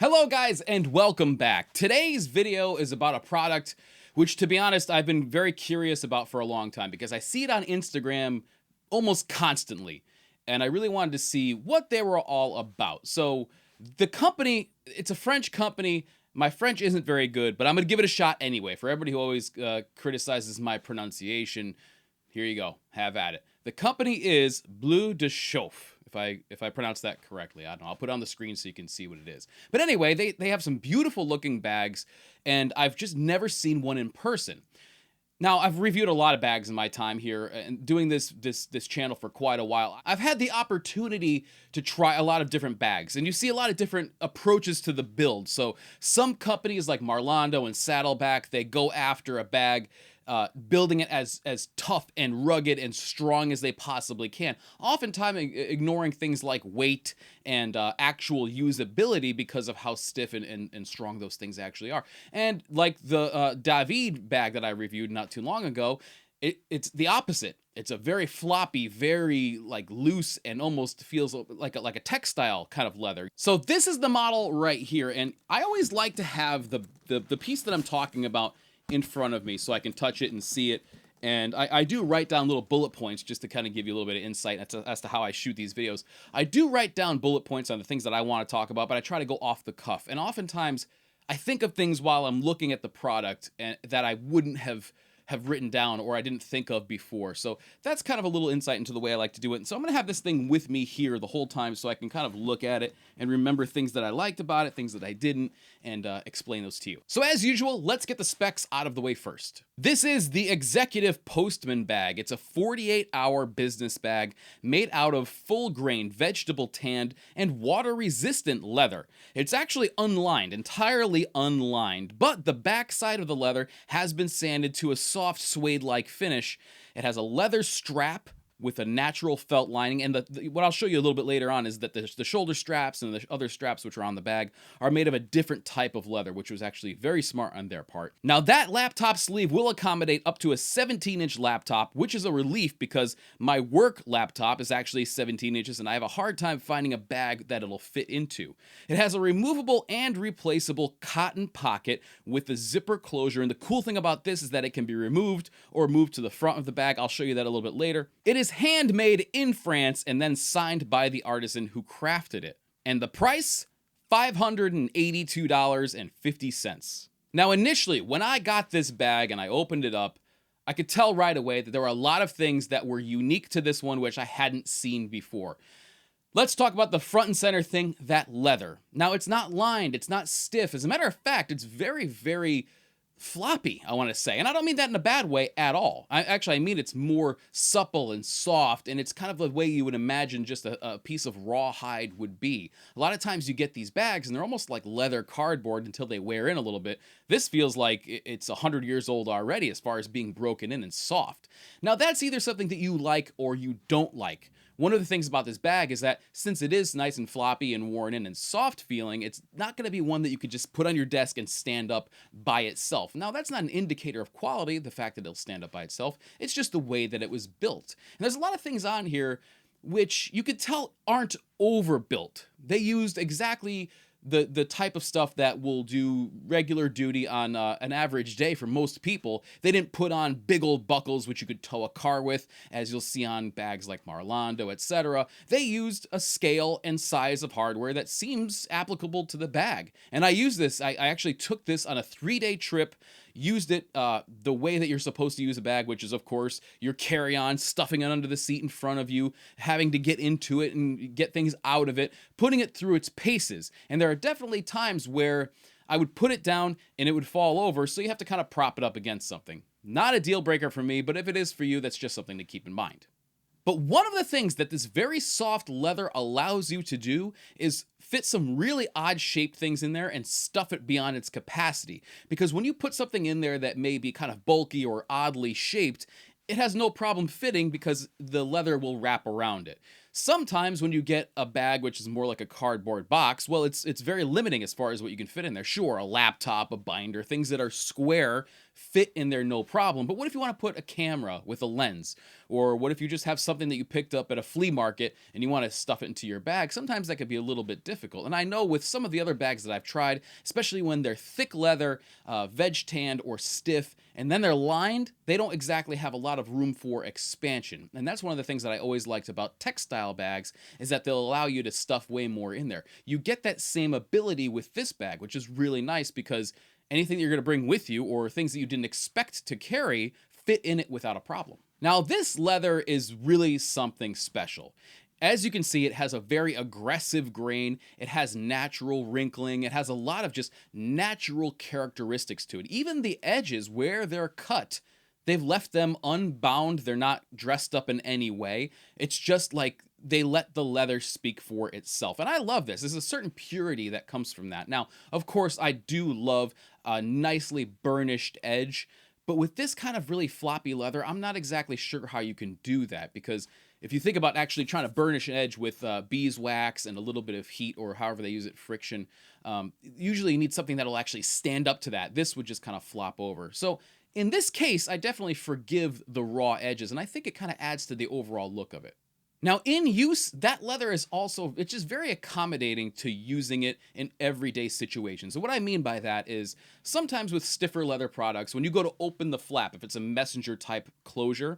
Hello guys and welcome back. Today's video is about a product which, to be honest, I've been very curious about for a long time because I see it on Instagram almost constantly and I really wanted to see what they were all about. So the company, it's a French company. My French isn't very good, but I'm going to give it a shot anyway. For everybody who always criticizes my pronunciation, here you go. Have at it. The company is Bleu de Chauffe. If I pronounce that correctly. I don't know. I'll put it on the screen so you can see what it is. But anyway, they have some beautiful looking bags, and I've just never seen one in person. Now, I've reviewed a lot of bags in my time here and doing this channel for quite a while. I've had the opportunity to try a lot of different bags, and you see a lot of different approaches to the build. So some companies like Marlando and Saddleback, they go after a bag building it as tough and rugged and strong as they possibly can, oftentimes ignoring things like weight and actual usability because of how stiff and strong those things actually are. And like the David bag that I reviewed not too long ago, it's the opposite. It's a very floppy, very like loose, and almost feels like a textile kind of leather. So this is the model right here, and I always like to have the piece that I'm talking about in front of me so I can touch it and see it. And I do write down little bullet points just to kind of give you a little bit of insight as to how I shoot these videos. I do write down bullet points on the things that I want to talk about, but I try to go off the cuff. And oftentimes I think of things while I'm looking at the product and that I wouldn't have written down or I didn't think of before. So that's kind of a little insight into the way I like to do it. And so I'm going to have this thing with me here the whole time so I can kind of look at it and remember things that I liked about it, things that I didn't, and explain those to you. So as usual, let's get the specs out of the way first. This is the Executive Postman Bag. It's a 48-hour business bag made out of full-grain, vegetable tanned, and water-resistant leather. It's actually unlined, entirely unlined, but the backside of the leather has been sanded to a soft suede-like finish. It has a leather strap with a natural felt lining, and what I'll show you a little bit later on is that the shoulder straps and the other straps which are on the bag are made of a different type of leather, which was actually very smart on their part. Now that laptop sleeve will accommodate up to a 17-inch laptop, which is a relief because my work laptop is actually 17 inches and I have a hard time finding a bag that it'll fit into. It has a removable and replaceable cotton pocket with the zipper closure, and the cool thing about this is that it can be removed or moved to the front of the bag. I'll show you that a little bit later. It is handmade in France and then signed by the artisan who crafted it. And the price? $582.50. Now initially, when I got this bag and I opened it up, I could tell right away that there were a lot of things that were unique to this one which I hadn't seen before. Let's talk about the front and center thing, that leather. Now it's not lined, it's not stiff. As a matter of fact, it's very, very floppy, I want to say. And I don't mean that in a bad way at all. I mean it's more supple and soft, and it's kind of the way you would imagine just a piece of raw hide would be. A lot of times you get these bags and they're almost like leather cardboard until they wear in a little bit. This feels like it's 100 years old already as far as being broken in and soft. Now that's either something that you like or you don't like. One of the things about this bag is that since it is nice and floppy and worn in and soft feeling, it's not going to be one that you could just put on your desk and stand up by itself. Now, that's not an indicator of quality, the fact that it'll stand up by itself. It's just the way that it was built. And there's a lot of things on here which you could tell aren't overbuilt. They used exactly the type of stuff that will do regular duty on an average day for most people. They didn't put on big old buckles which you could tow a car with, as you'll see on bags like Marlando, etc. They used a scale and size of hardware that seems applicable to the bag. And I used this, I actually took this on a 3-day trip, used it the way that you're supposed to use a bag, which is, of course, your carry-on, stuffing it under the seat in front of you, having to get into it and get things out of it, putting it through its paces. And there are definitely times where I would put it down and it would fall over, so you have to kind of prop it up against something. Not a deal breaker for me, but if it is for you, that's just something to keep in mind. But one of the things that this very soft leather allows you to do is fit some really odd shaped things in there and stuff it beyond its capacity. Because when you put something in there that may be kind of bulky or oddly shaped, it has no problem fitting because the leather will wrap around it. Sometimes when you get a bag which is more like a cardboard box, well, it's very limiting as far as what you can fit in there. Sure, a laptop, a binder, things that are square fit in there no problem. But what if you want to put a camera with a lens? Or what if you just have something that you picked up at a flea market and you want to stuff it into your bag? Sometimes that could be a little bit difficult. And I know with some of the other bags that I've tried, especially when they're thick leather, veg tanned, or stiff, and then they're lined, they don't exactly have a lot of room for expansion. And that's one of the things that I always liked about textile bags, is that they'll allow you to stuff way more in there. You get that same ability with this bag, which is really nice because anything that you're going to bring with you or things that you didn't expect to carry fit in it without a problem. Now, this leather is really something special. As you can see, it has a very aggressive grain. It has natural wrinkling. It has a lot of just natural characteristics to it. Even the edges where they're cut, they've left them unbound. They're not dressed up in any way. It's just like they let the leather speak for itself. And I love this. There's a certain purity that comes from that. Now, of course, I do love a nicely burnished edge. But with this kind of really floppy leather, I'm not exactly sure how you can do that, because if you think about actually trying to burnish an edge with beeswax and a little bit of heat, or however they use it, friction, usually you need something that'll actually stand up to that. This would just kind of flop over. So in this case, I definitely forgive the raw edges, and I think it kind of adds to the overall look of it. Now, in use, that leather is also, it's just very accommodating to using it in everyday situations. So what I mean by that is sometimes with stiffer leather products, when you go to open the flap, if it's a messenger type closure,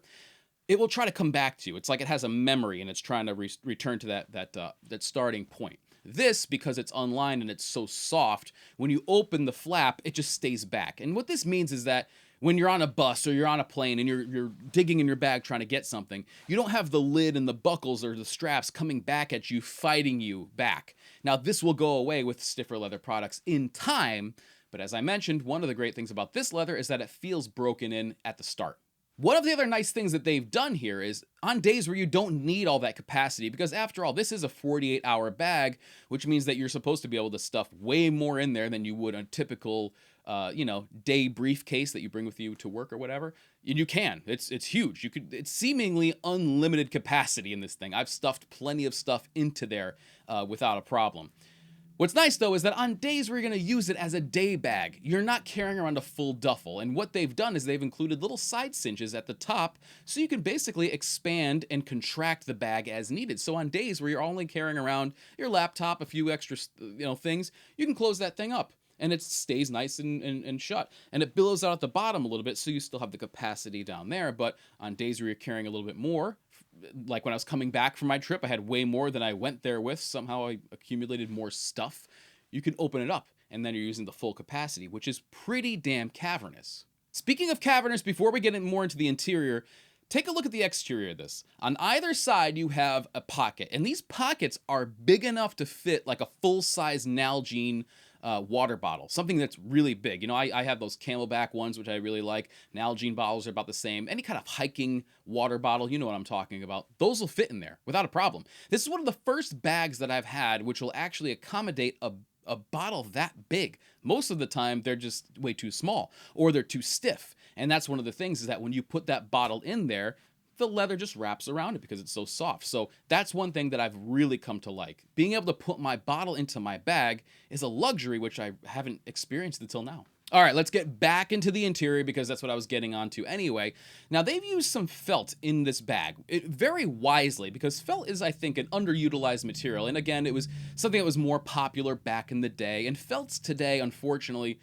it will try to come back to you. It's like it has a memory and it's trying to return to that starting point. This, because it's unlined and it's so soft, when you open the flap, it just stays back. And what this means is that when you're on a bus or you're on a plane and you're digging in your bag trying to get something, you don't have the lid and the buckles or the straps coming back at you, fighting you back. Now, this will go away with stiffer leather products in time, but as I mentioned, one of the great things about this leather is that it feels broken in at the start. One of the other nice things that they've done here is on days where you don't need all that capacity, because after all, this is a 48-hour bag, which means that you're supposed to be able to stuff way more in there than you would a typical day briefcase that you bring with you to work or whatever. And you can. It's huge. It's seemingly unlimited capacity in this thing. I've stuffed plenty of stuff into there without a problem. What's nice, though, is that on days where you're going to use it as a day bag, you're not carrying around a full duffel. And what they've done is they've included little side cinches at the top, so you can basically expand and contract the bag as needed. So on days where you're only carrying around your laptop, a few extra things, you can close that thing up, and it stays nice and shut. And it billows out at the bottom a little bit, so you still have the capacity down there. But on days where you're carrying a little bit more, like when I was coming back from my trip, I had way more than I went there with. Somehow I accumulated more stuff. You can open it up, and then you're using the full capacity, which is pretty damn cavernous. Speaking of cavernous, before we get more into the interior, take a look at the exterior of this. On either side, you have a pocket, and these pockets are big enough to fit like a full-size Nalgene water bottle, something that's really big. You know, I have those Camelback ones, which I really like. Nalgene bottles are about the same. Any kind of hiking water bottle, you know what I'm talking about. Those will fit in there without a problem. This is one of the first bags that I've had which will actually accommodate a bottle that big. Most of the time, they're just way too small, or they're too stiff. And that's one of the things, is that when you put that bottle in there, the leather just wraps around it because it's so soft. So that's one thing that I've really come to like. Being able to put my bottle into my bag is a luxury which I haven't experienced until now. All right, let's get back into the interior, because that's what I was getting onto anyway. Now, they've used some felt in this bag, very wisely, because felt is, I think, an underutilized material. And again, it was something that was more popular back in the day. And felts today, unfortunately,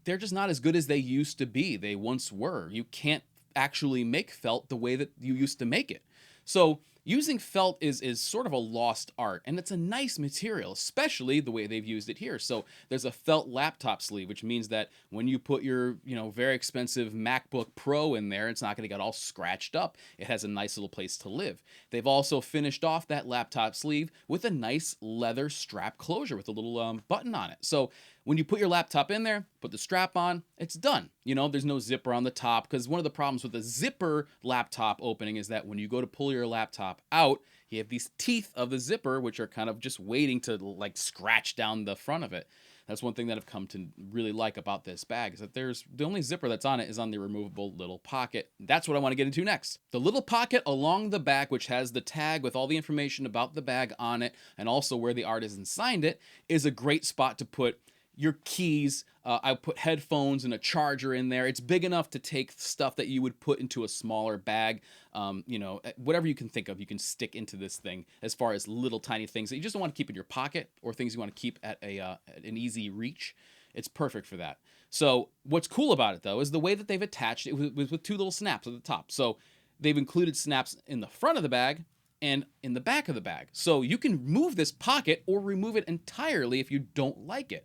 they're just not as good as they used to be. They once were. You can't actually make felt the way that you used to make it. So using felt is sort of a lost art, and it's a nice material, especially the way they've used it here. So there's a felt laptop sleeve, which means that when you put your, very expensive MacBook Pro in there, it's not going to get all scratched up. It has a nice little place to live. They've also finished off that laptop sleeve with a nice leather strap closure with a little button on it. So when you put your laptop in there, put the strap on, it's done. There's no zipper on the top, because one of the problems with a zipper laptop opening is that when you go to pull your laptop out, you have these teeth of the zipper, which are kind of just waiting to like scratch down the front of it. That's one thing that I've come to really like about this bag, is that the only zipper that's on it is on the removable little pocket. That's what I want to get into next. The little pocket along the back, which has the tag with all the information about the bag on it and also where the artisan signed it, is a great spot to put your keys. I put headphones and a charger in there. It's big enough to take stuff that you would put into a smaller bag. You know, whatever you can think of, you can stick into this thing, as far as little tiny things that you just don't want to keep in your pocket, or things you want to keep at an easy reach. It's perfect for that. So what's cool about it, though, is the way that they've attached it with two little snaps at the top. So they've included snaps in the front of the bag and in the back of the bag. So you can move this pocket or remove it entirely if you don't like it.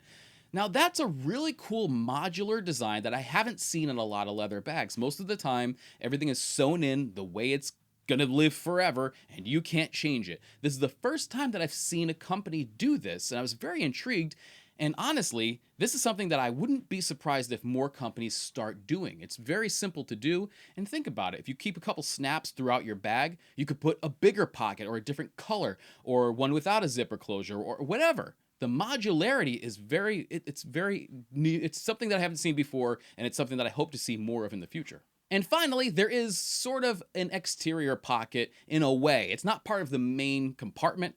Now, that's a really cool modular design that I haven't seen in a lot of leather bags. Most of the time, everything is sewn in the way it's going to live forever, and you can't change it. This is the first time that I've seen a company do this, and I was very intrigued. And honestly, this is something that I wouldn't be surprised if more companies start doing. It's very simple to do, and think about it. If you keep a couple snaps throughout your bag, you could put a bigger pocket or a different color, or one without a zipper closure, or whatever. The modularity is it's something that I haven't seen before, and it's something that I hope to see more of in the future. And finally, there is sort of an exterior pocket in a way. It's not part of the main compartment,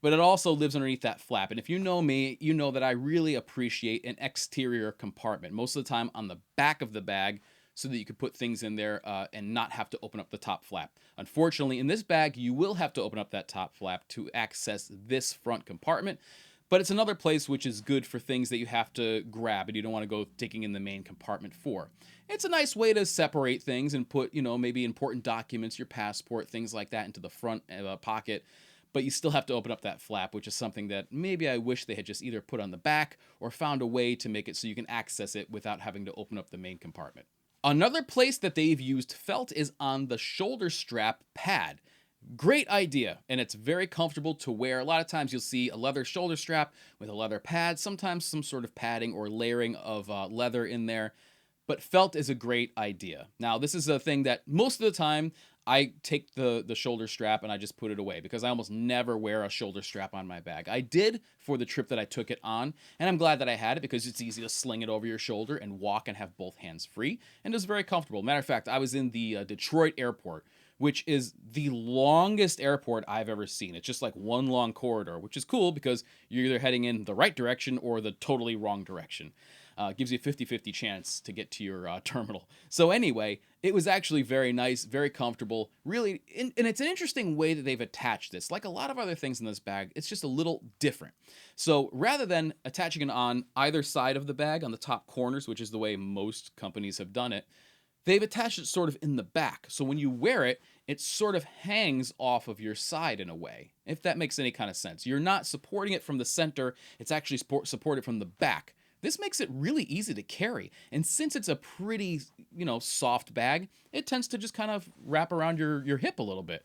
but it also lives underneath that flap. And if you know me, you know that I really appreciate an exterior compartment, most of the time on the back of the bag, so that you could put things in there and not have to open up the top flap. Unfortunately, in this bag, you will have to open up that top flap to access this front compartment. But it's another place which is good for things that you have to grab and you don't want to go digging in the main compartment for. It's a nice way to separate things and put, you know, maybe important documents, your passport, things like that into the front pocket. But you still have to open up that flap, which is something that maybe I wish they had just either put on the back or found a way to make it so you can access it without having to open up the main compartment. Another place that they've used felt is on the shoulder strap pad. Great idea, and it's very comfortable to wear. A lot of times you'll see a leather shoulder strap with a leather pad, sometimes some sort of padding or layering of leather in there, but felt is a great idea. Now, this is a thing that most of the time I take the shoulder strap and I just put it away, because I almost never wear a shoulder strap on my bag. I did for the trip that I took it on, and I'm glad that I had it, because it's easy to sling it over your shoulder and walk and have both hands free, and it's very comfortable. Matter of fact, I was in the Detroit airport, which is the longest airport I've ever seen. It's just like one long corridor, which is cool because you're either heading in the right direction or the totally wrong direction. Gives you a 50-50 chance to get to your terminal. So anyway, it was actually very nice, very comfortable, really, and it's an interesting way that they've attached this. Like a lot of other things in this bag, it's just a little different. So rather than attaching it on either side of the bag, on the top corners, which is the way most companies have done it, they've attached it sort of in the back. So when you wear it, it sort of hangs off of your side in a way, if that makes any kind of sense. You're not supporting it from the center, it's actually supported from the back. This makes it really easy to carry. And since it's a pretty, you know, soft bag, it tends to just kind of wrap around your hip a little bit.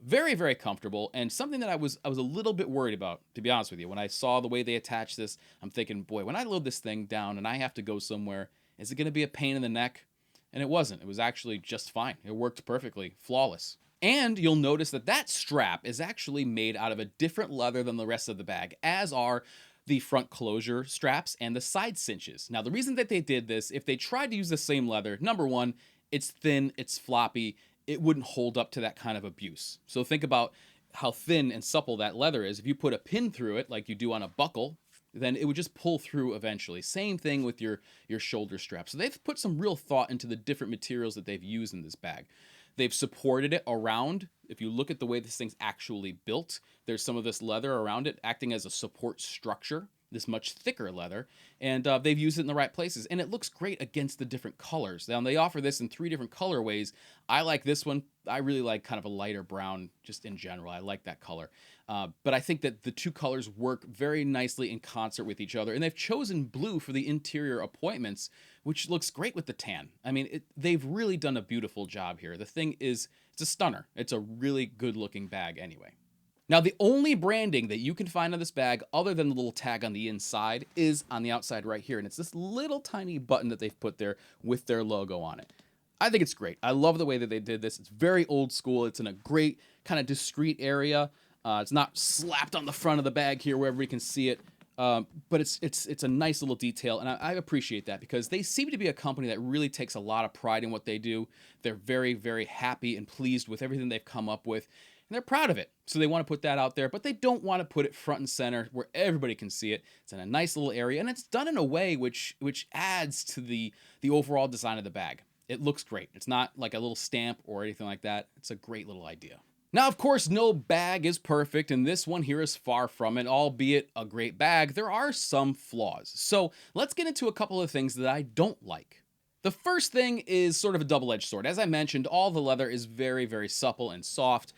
Very, very comfortable, and something that I was a little bit worried about, to be honest with you. When I saw the way they attached this, I'm thinking, boy, when I load this thing down and I have to go somewhere, is it going to be a pain in the neck? And it wasn't. It was actually just fine. It worked perfectly. Flawless. And you'll notice that that strap is actually made out of a different leather than the rest of the bag, as are the front closure straps and the side cinches. Now, the reason that they did this, if they tried to use the same leather, number one, it's thin, it's floppy, it wouldn't hold up to that kind of abuse. So think about how thin and supple that leather is. If you put a pin through it, like you do on a buckle, then it would just pull through eventually. Same thing with your shoulder strap. So they've put some real thought into the different materials that they've used in this bag. They've supported it around. If you look at the way this thing's actually built, there's some of this leather around it acting as a support structure, this much thicker leather, and they've used it in the right places, and it looks great against the different colors. Now, they offer this in 3 different colorways. I like this one. I really like kind of a lighter brown just in general. I like that color. But I think that the 2 colors work very nicely in concert with each other, and they've chosen blue for the interior appointments, which looks great with the tan. I mean, they've really done a beautiful job here. The thing is, it's a stunner. It's a really good-looking bag anyway. Now, the only branding that you can find on this bag, other than the little tag on the inside, is on the outside right here. And it's this little tiny button that they've put there with their logo on it. I think it's great. I love the way that they did this. It's very old school. It's in a great kind of discreet area. It's not slapped on the front of the bag here where everybody can see it. But it's a nice little detail, and I appreciate that because they seem to be a company that really takes a lot of pride in what they do. They're very, very happy and pleased with everything they've come up with, and they're proud of it. So they want to put that out there, but they don't want to put it front and center where everybody can see it. It's in a nice little area, and it's done in a way which adds to the overall design of the bag. It looks great. It's not like a little stamp or anything like that. It's a great little idea. Now, of course, no bag is perfect, and this one here is far from it. Albeit a great bag, there are some flaws. So let's get into a couple of things that I don't like. The first thing is sort of a double-edged sword. As I mentioned, all the leather is very, very supple and soft,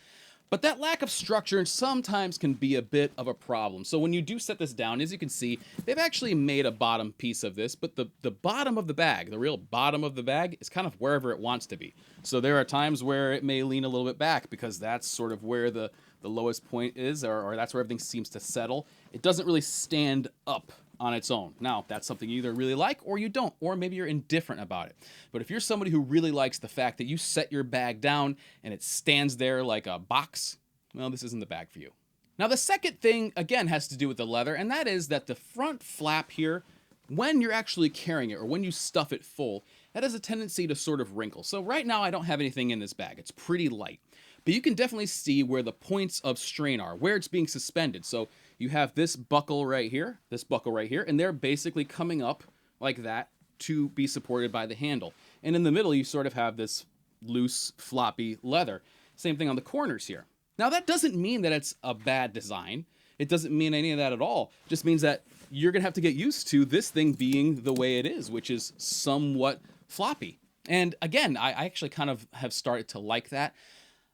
but that lack of structure sometimes can be a bit of a problem. So when you do set this down, as you can see, they've actually made a bottom piece of this, but the bottom of the bag, the real bottom of the bag, is kind of wherever it wants to be. So there are times where it may lean a little bit back because that's sort of where the lowest point is, or that's where everything seems to settle. It doesn't really stand up on its own. Now, that's something you either really like or you don't, or maybe you're indifferent about it. But if you're somebody who really likes the fact that you set your bag down and it stands there like a box, well, this isn't the bag for you. Now, the second thing, again, has to do with the leather, and that is that the front flap here, when you're actually carrying it or when you stuff it full, that has a tendency to sort of wrinkle. So right now, I don't have anything in this bag. It's pretty light. But you can definitely see where the points of strain are, where it's being suspended. So you have this buckle right here, and they're basically coming up like that to be supported by the handle. And in the middle, you sort of have this loose, floppy leather. Same thing on the corners here. Now, that doesn't mean that it's a bad design. It doesn't mean any of that at all. It just means that you're going to have to get used to this thing being the way it is, which is somewhat floppy. And again, I actually kind of have started to like that.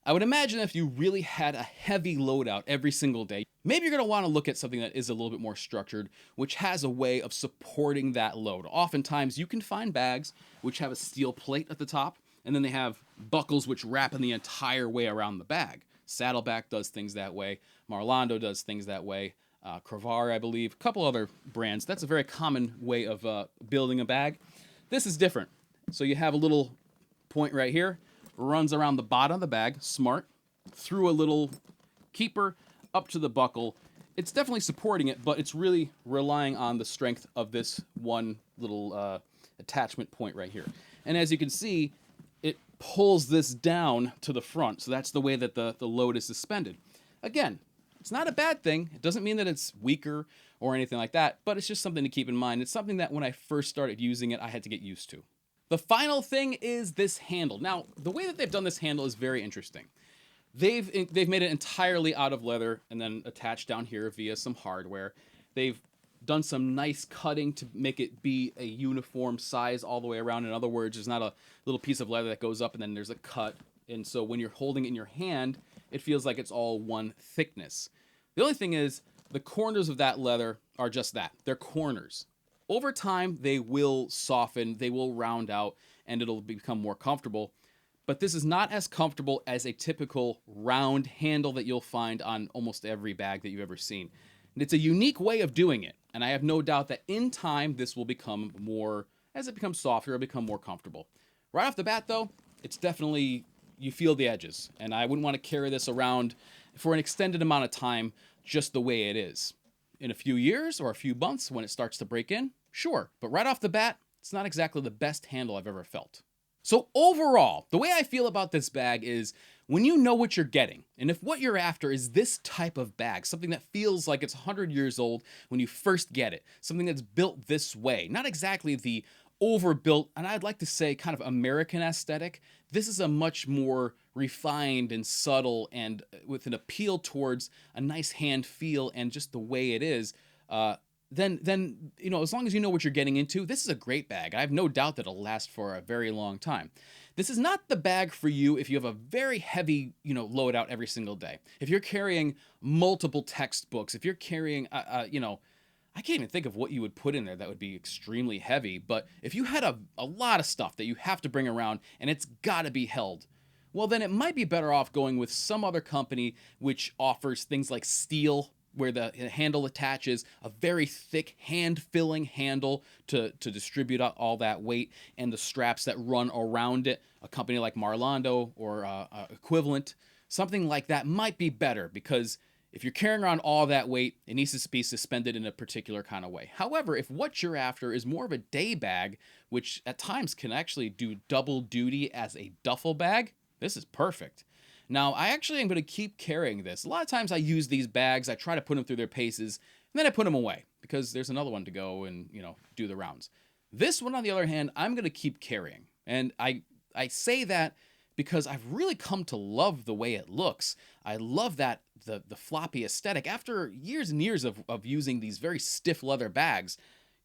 I would imagine if you really had a heavy loadout every single day, maybe you're going to want to look at something that is a little bit more structured, which has a way of supporting that load. Oftentimes, you can find bags which have a steel plate at the top, and then they have buckles which wrap in the entire way around the bag. Saddleback does things that way. Marlando does things that way. Crevar, I believe. A couple other brands. That's a very common way of building a bag. This is different. So you have a little point right here. Runs around the bottom of the bag, smart, through a little keeper up to the buckle. It's definitely supporting it, but it's really relying on the strength of this one little attachment point right here. And as you can see, it pulls this down to the front, so that's the way that the load is suspended. Again, it's not a bad thing. It doesn't mean that it's weaker or anything like that, but it's just something to keep in mind. It's something that when I first started using it, I had to get used to. The final thing is this handle. Now, the way that they've done this handle is very interesting. They've made it entirely out of leather and then attached down here via some hardware. They've done some nice cutting to make it be a uniform size all the way around. In other words, there's not a little piece of leather that goes up and then there's a cut. And so when you're holding it in your hand, it feels like it's all one thickness. The only thing is the corners of that leather are just that. They're corners. Over time, they will soften, they will round out, and it'll become more comfortable. But this is not as comfortable as a typical round handle that you'll find on almost every bag that you've ever seen. And it's a unique way of doing it, and I have no doubt that in time, this will become more, as it becomes softer, it'll become more comfortable. Right off the bat, though, it's definitely, you feel the edges, and I wouldn't want to carry this around for an extended amount of time just the way it is. In a few years or a few months when it starts to break in, sure. But right off the bat, it's not exactly the best handle I've ever felt. So overall, the way I feel about this bag is when you know what you're getting, and if what you're after is this type of bag, something that feels like it's 100 years old when you first get it, something that's built this way, not exactly the overbuilt, and I'd like to say kind of American aesthetic. This is a much more refined and subtle and with an appeal towards a nice hand feel and just the way it is. Then you know, as long as you know what you're getting into, this is a great bag. I have no doubt that it'll last for a very long time. This is not the bag for you if you have a very heavy, loadout every single day. If you're carrying multiple textbooks, if you're carrying, I can't even think of what you would put in there that would be extremely heavy, but if you had a lot of stuff that you have to bring around and it's got to be held, well, then it might be better off going with some other company which offers things like steel, where the handle attaches, a very thick hand-filling handle to distribute out all that weight, and the straps that run around it. A company like Marlando or equivalent, something like that might be better because If you're carrying around all that weight, it needs to be suspended in a particular kind of way. However, if what you're after is more of a day bag, which at times can actually do double duty as a duffel bag, this is perfect. Now, I actually am going to keep carrying this. A lot of times I use these bags, I try to put them through their paces, and then I put them away because there's another one to go and, do the rounds. This one, on the other hand, I'm going to keep carrying. And I say that because I've really come to love the way it looks. I love that the floppy aesthetic. After years and years of using these very stiff leather bags,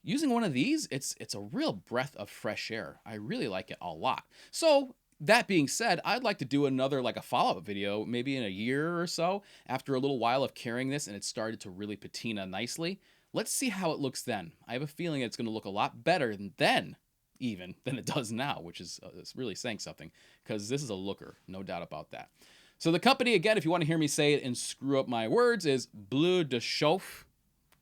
using one of these, it's a real breath of fresh air. I really like it a lot. So that being said, I'd like to do another, like a follow-up video, maybe in a year or so, after a little while of carrying this and it started to really patina nicely. Let's see how it looks then. I have a feeling it's going to look a lot better then even than it does now, which is it's really saying something, because this is a looker, no doubt about that. So the company, again, if you want to hear me say it and screw up my words, is Bleu de Chauffe.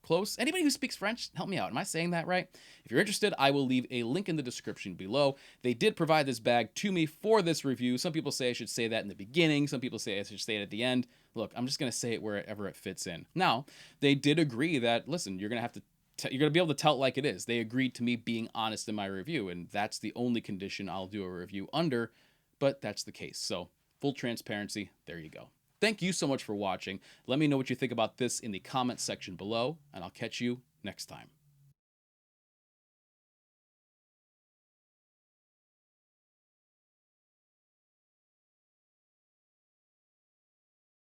Close. Anybody who speaks French, help me out. Am I saying that right? If you're interested, I will leave a link in the description below. They did provide this bag to me for this review. Some people say I should say that in the beginning. Some people say I should say it at the end. Look, I'm just going to say it wherever it fits in. Now, they did agree that, listen, you're going to have to you're going to be able to tell it like it is. They agreed to me being honest in my review, and that's the only condition I'll do a review under, but that's the case. So full transparency, there you go. Thank you so much for watching. Let me know what you think about this in the comment section below, and I'll catch you next time.